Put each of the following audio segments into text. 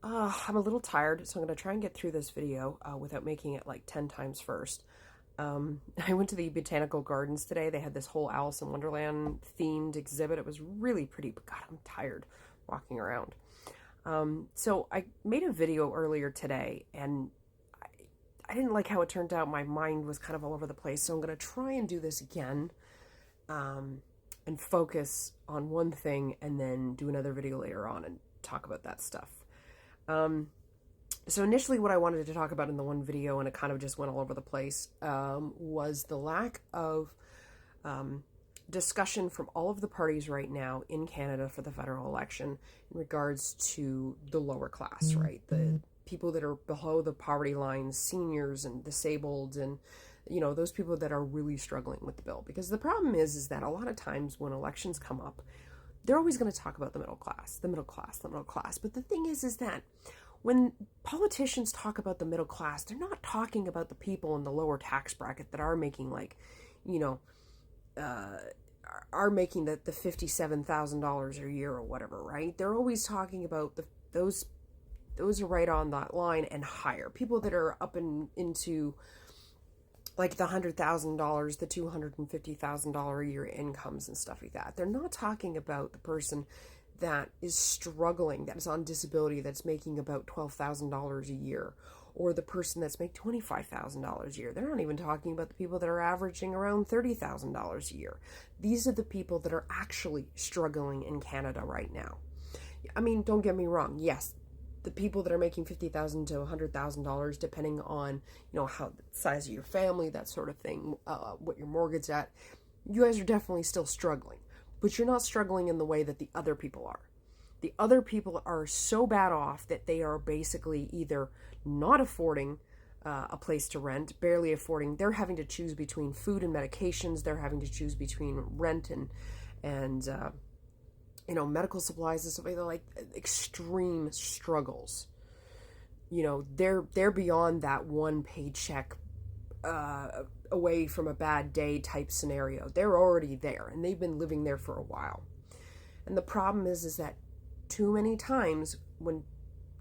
I'm a little tired, so I'm going to try and get through this video without making it like 10 times first. I went to the botanical gardens today. They had this whole Alice in Wonderland themed exhibit. It was really pretty, but God, I'm tired walking around. So I made a video earlier today, and I, I didn't like how it turned out. My mind was kind of all over the place, so I'm going to try and do this again um, and focus on one thing and then do another video later on and talk about that stuff. Um, so initially what I wanted to talk about in the one video, and it kind of just went all over the place, was the lack of um, discussion from all of the parties right now in Canada for the federal election in regards to the lower class, right? The people that are below the poverty line, seniors and disabled, and those people that are really struggling with the bill. Because the problem is that a lot of times when elections come up, they're always going to talk about the middle class, the middle class, the middle class. But the thing is that when politicians talk about the middle class, they're not talking about the people in the lower tax bracket that are making you know, uh, are making the $57,000 a year or whatever, right? They're always talking about those are right on that line and higher. People that are up into like the $100,000, the $250,000 a year incomes and stuff like that. They're not talking about the person that is struggling, that is on disability, that's making about $12,000 a year, or the person that's making $25,000 a year. They're not even talking about the people that are averaging around $30,000 a year. These are the people that are actually struggling in Canada right now. I mean, don't get me wrong. Yes, the people that are making $50,000 to $100,000, depending on how the size of your family, that sort of thing, what your mortgage's at, you guys are definitely still struggling. But you're not struggling in the way that the other people are. The other people are so bad off that they are basically either not affording a place to rent, barely affording. They're having to choose between food and medications. They're having to choose between rent and medical supplies and stuff. They're like extreme struggles. They're beyond that one paycheck away from a bad day type scenario. They're already there, and they've been living there for a while. And the problem is that too many times when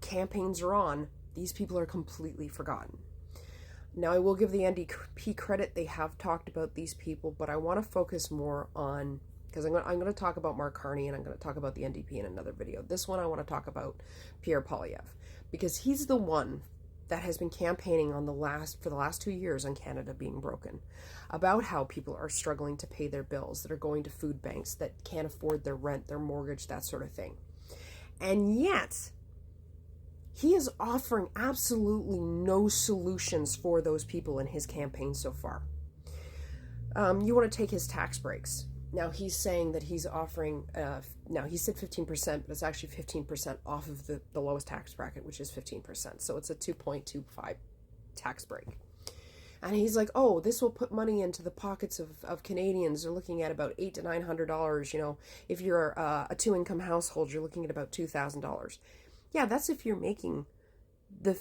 campaigns are on, these people are completely forgotten. Now, I will give the NDP credit. They have talked about these people, but I want to focus more on, because I'm going to talk about Mark Carney, and I'm going to talk about the NDP in another video. This one I want to talk about Pierre Poilievre, because he's the one that has been campaigning for the last 2 years on Canada being broken, about how people are struggling to pay their bills, that are going to food banks, that can't afford their rent, their mortgage, that sort of thing. And yet, he is offering absolutely no solutions for those people in his campaign so far. You want to take his tax breaks. Now, he's saying that he's offering, now he said 15%, but it's actually 15% off of the lowest tax bracket, which is 15%. So it's a 2.25 tax break. And he's like, oh, this will put money into the pockets of Canadians. They're looking at about $800 to $900. If you're a two-income household, you're looking at about $2,000. Yeah, that's if you're making the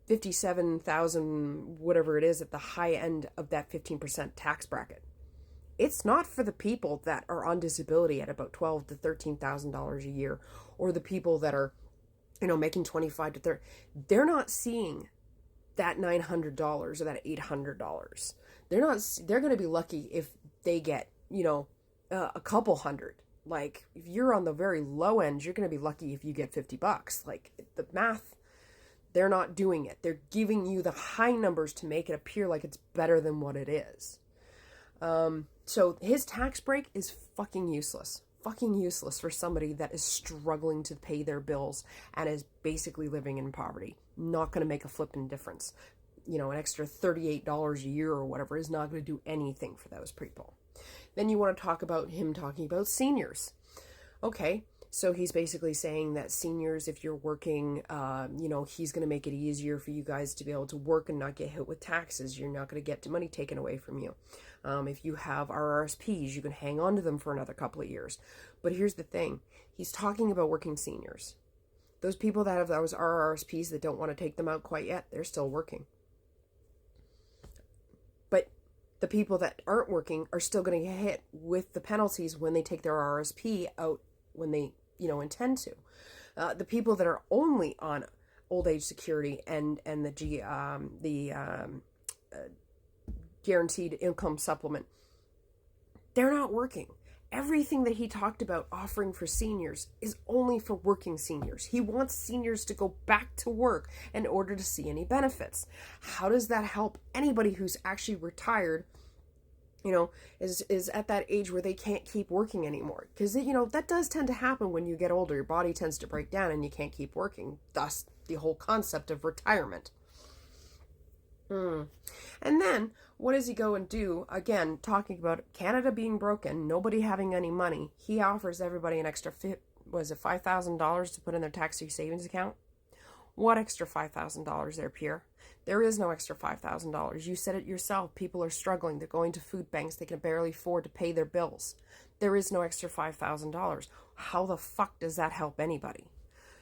57,000, whatever it is, at the high end of that 15% tax bracket. It's not for the people that are on disability at about $12,000 to $13,000 a year, or the people that are, making 25 to 30. They're not seeing that $900 or that $800. They're going to be lucky if they get, a couple hundred. Like, if you're on the very low end, you're going to be lucky if you get $50. Like, the math, they're not doing it. They're giving you the high numbers to make it appear like it's better than what it is. So his tax break is fucking useless. Fucking useless for somebody that is struggling to pay their bills and is basically living in poverty. Not going to make a flipping difference. An extra $38 a year or whatever is not going to do anything for those people. Then you want to talk about him talking about seniors. Okay, so he's basically saying that seniors, if you're working, he's going to make it easier for you guys to be able to work and not get hit with taxes. You're not going to get money taken away from you. If you have RRSPs, you can hang on to them for another couple of years. But here's the thing. He's talking about working seniors. Those people that have those RRSPs that don't want to take them out quite yet, they're still working. But the people that aren't working are still going to get hit with the penalties when they take their RRSP out when they, intend to. The people that are only on old age security and the guaranteed income supplement, they're not working. Everything that he talked about offering for seniors is only for working seniors. He wants seniors to go back to work in order to see any benefits. How does that help anybody who's actually retired, is at that age where they can't keep working anymore? Because, that does tend to happen when you get older. Your body tends to break down and you can't keep working. Thus, the whole concept of retirement. And then, what does he go and do? Again, talking about Canada being broken, nobody having any money. He offers everybody an extra, $5,000 to put in their tax-free savings account? What extra $5,000 there, Pierre? There is no extra $5,000. You said it yourself. People are struggling. They're going to food banks. They can barely afford to pay their bills. There is no extra $5,000. How the fuck does that help anybody?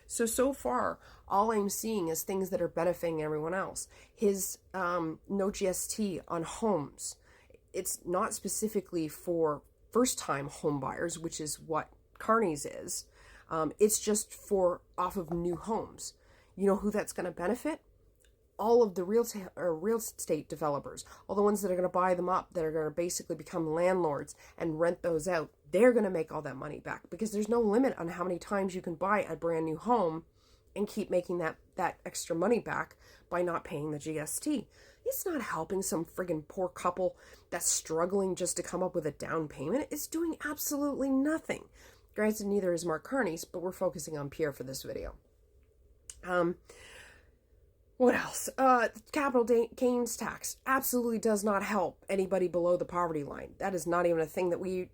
So far, all I'm seeing is things that are benefiting everyone else. His no GST on homes. It's not specifically for first-time home buyers, which is what Carney's is. It's just for off of new homes. You know who that's going to benefit? All of the real estate developers, all the ones that are going to buy them up, that are going to basically become landlords and rent those out. They're going to make all that money back because there's no limit on how many times you can buy a brand new home and keep making that extra money back by not paying the GST. It's not helping some friggin' poor couple that's struggling just to come up with a down payment. It's doing absolutely nothing. Granted, neither is Mark Carney's, but we're focusing on Pierre for this video. What else? Capital gains tax absolutely does not help anybody below the poverty line. That is not even a thing that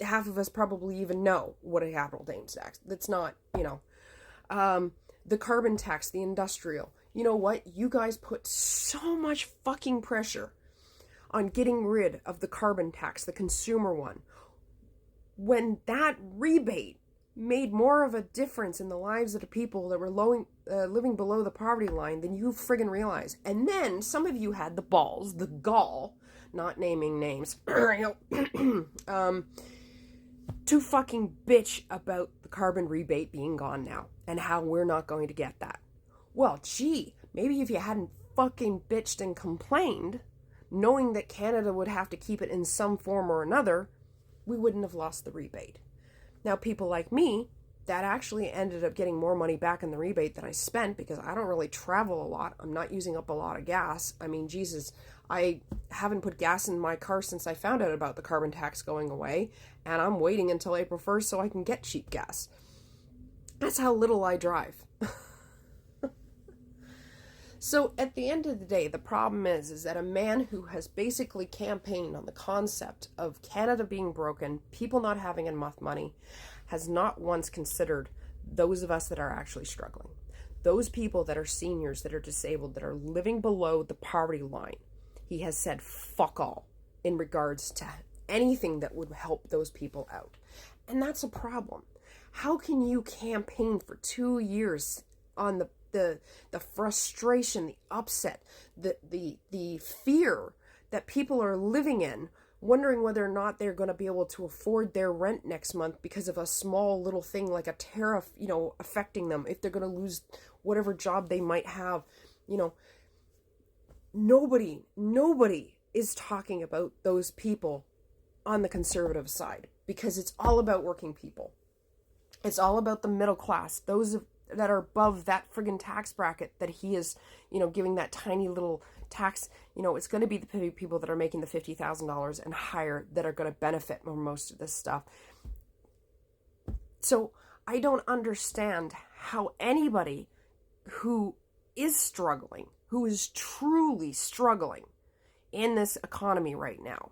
half of us probably even know what a capital gains tax. That's not, the carbon tax, the industrial. You know what? You guys put so much fucking pressure on getting rid of the carbon tax, the consumer one, when that rebate made more of a difference in the lives of the people that were living below the poverty line than you friggin' realize. And then some of you had the balls, the gall, not naming names, to fucking bitch about the carbon rebate being gone now and how we're not going to get that. Well, gee, maybe if you hadn't fucking bitched and complained, knowing that Canada would have to keep it in some form or another, we wouldn't have lost the rebate. Now, people like me, that actually ended up getting more money back in the rebate than I spent because I don't really travel a lot. I'm not using up a lot of gas. I mean, Jesus, I haven't put gas in my car since I found out about the carbon tax going away, and I'm waiting until April 1st so I can get cheap gas. That's how little I drive. So at the end of the day, the problem is that a man who has basically campaigned on the concept of Canada being broken, people not having enough money, has not once considered those of us that are actually struggling. Those people that are seniors, that are disabled, that are living below the poverty line. He has said fuck all in regards to anything that would help those people out. And that's a problem. How can you campaign for 2 years on the frustration, the upset, the fear that people are living in, wondering whether or not they're going to be able to afford their rent next month because of a small little thing like a tariff, affecting them, if they're going to lose whatever job they might have. Nobody is talking about those people on the conservative side because it's all about working people. It's all about the middle class, those that are above that friggin' tax bracket that he is, giving that tiny little tax. It's going to be the people that are making the $50,000 and higher that are going to benefit from most of this stuff. So I don't understand how anybody who is struggling, who is truly struggling in this economy right now,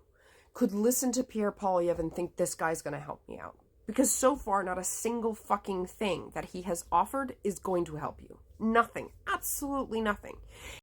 could listen to Pierre Poilievre and think this guy's going to help me out. Because so far, not a single fucking thing that he has offered is going to help you. Nothing. Absolutely nothing.